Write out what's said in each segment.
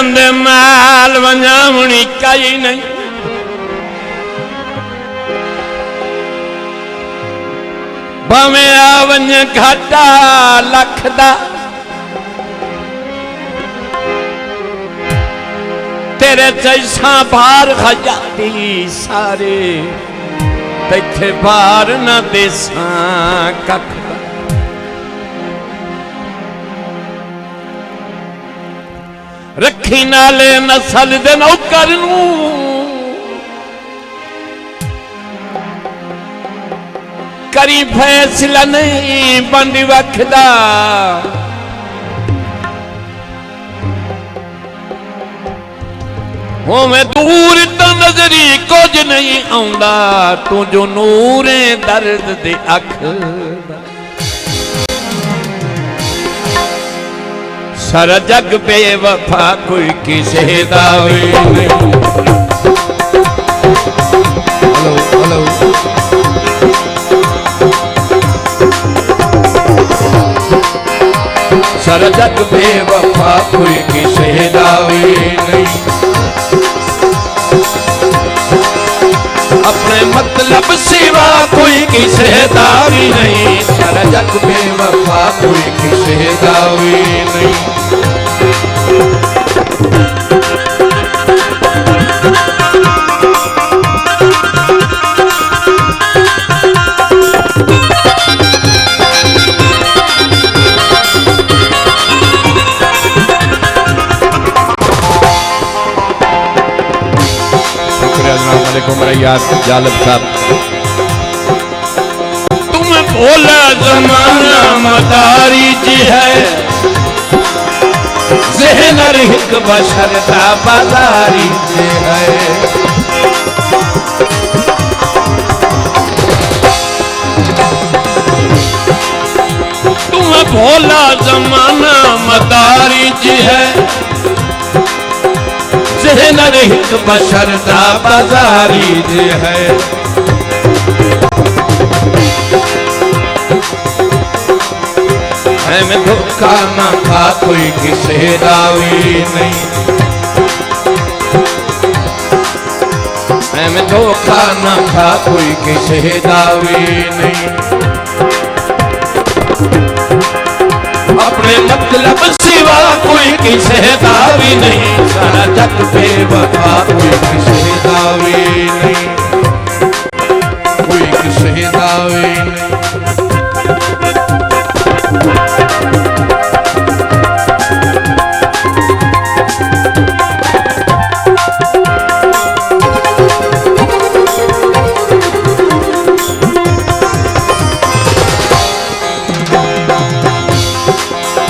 बंदे माल वंजावणी कई नहीं। भावे आ वंज घाटा लख दा तेरे जैसा भार खजाती सारे तैथे भार न देसा कख रखी नाले नसल दे नौकर नू करी फैसला नहीं बंदी वखदा हो मैं दूर तो नजरी कुछ नहीं आउंदा तू जो नूरे दर्द दे अख सारा जग बेवफा कोई किसे दावे नहीं। हेलो हेलो सारा जग बेवफा कोई किसे दावे नहीं। अपने मतलब सिवा कोई किसे दावी नहीं। सारा जग बेवफा कोई किसे दावी नहीं। जालिब साहब तुम बोला जमाना मदारी जी है ज़हन एक बशर का बाजारी जी है। तुम बोला जमाना मदारी जी है ज़हन एक बशर का बाजारी जी है। मैं धोखा ना खा कोई किसे दावी नहीं। मैं धोखा ना खा कोई किसे दावी नहीं। अपने मतलब सिवा कोई किसे दावी नहीं। सारा जग बेवफा कोई किसे दावी नहीं। कोई किसे दावी नहीं।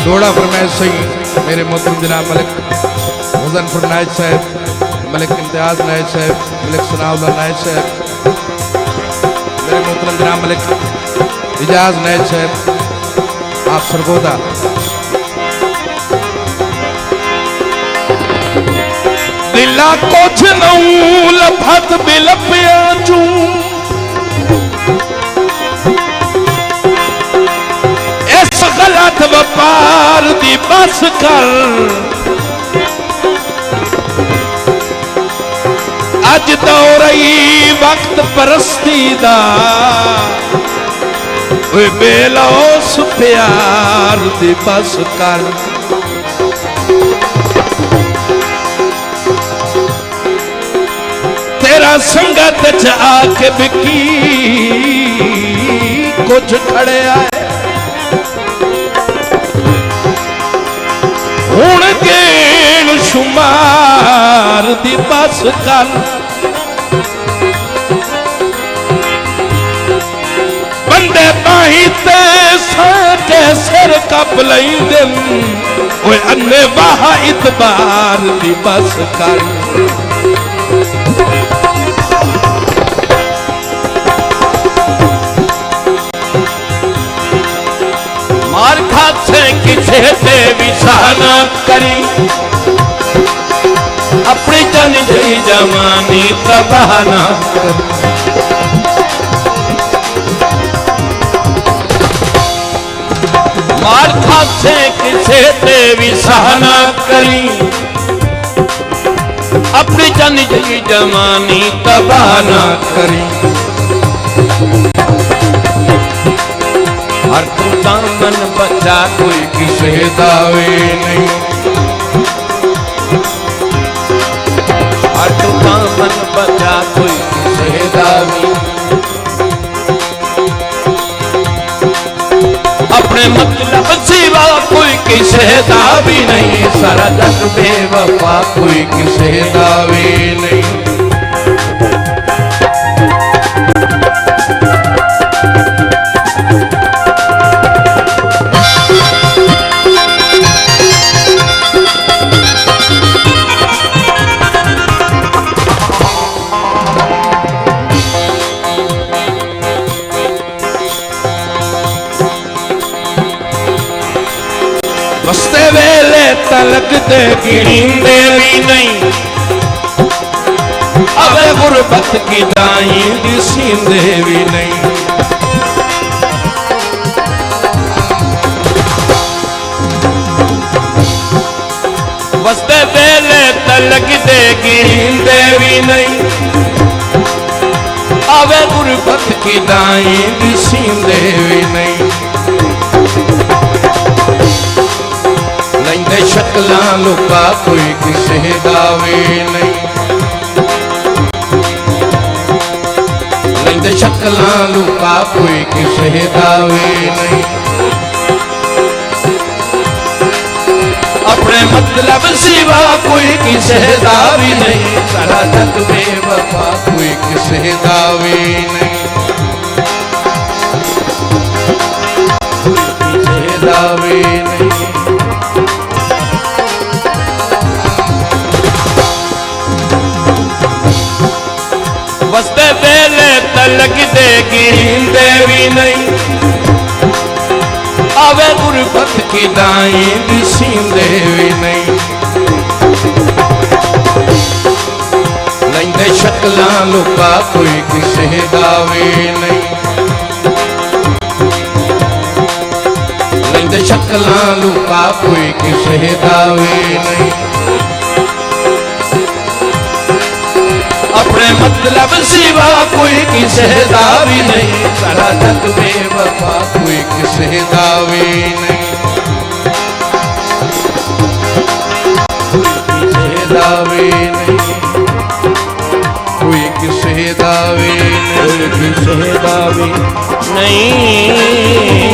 थोड़ा फरमाइश सही मेरे मोहतरम जनाब मलिक मुज़फ़्फ़र नायक साहब, मलिक इम्तियाज़ नायक साहब, मलिक सनाउल्लाह नायक साहब, मेरे मोहतरम जनाब मलिक इजाज़ नायक साहब, आप सरगोदा। दिला कुछ नऊ लफत बिलपिया चूं गलत व्यापार दी बस कर अज दौर ही वक्त परस्ती दा बेलौस प्यार दी बस कर। तेरा संगत च आके बिकी कुछ खड़े आए हुण गेण शुमार दी बस कर। बंदे बाही ते साके सिर कप लई दिन ओए अन्ने वाह इतबार दी बस कर। मार खाते किसे ते विसाना करी अपनी जन जई जवानी तबाह ना करी। मार खाते किसे ते विसाना करी अपनी जानी जगी जवानी तबाह ना करी। हर तू दामन बचा कोई किसे दावे नहीं, हर तू दामन बचा कोई किसे दावे। अपने मतलब सिवा कोई किसे दावी नहीं, सारा जग बेवफा कोई किसे दावी नहीं। बसते वेले तलक दे गिरींदे भी नहीं, अबे गुरबत की दाई दिसींदे भी नहीं। बसते वेले तलक दे गिरींदे भी नहीं, अबे गुरबत की दाई दिसींदे भी नहीं। लैंदे शक्लां लुका कोई किसे दावे नहीं, लैंदे शक्लां लुका कोई किसे दावे नहीं। अपने मतलब सिवा कोई किसे दावी नहीं, सारा जग बेवफा कोई किसे दावे नहीं, किसे दावे नहीं। बसते वेले तलक दे गिरींदे भी नहीं, आवे गुरबत की दाई दिसींदे भी नहीं। लैंदे शक्लां लुका कोई किसे दावे नहीं, लैंदे शक्लां लुका कोई किसे दावे नहीं। अपने मतलब सिवा कोई किसे दावी नहीं, सारा जग बेवफा कोई किसे दावी नहीं, किसे दावी नहीं, कोई किसे दावी नहीं, किसे दावी नहीं।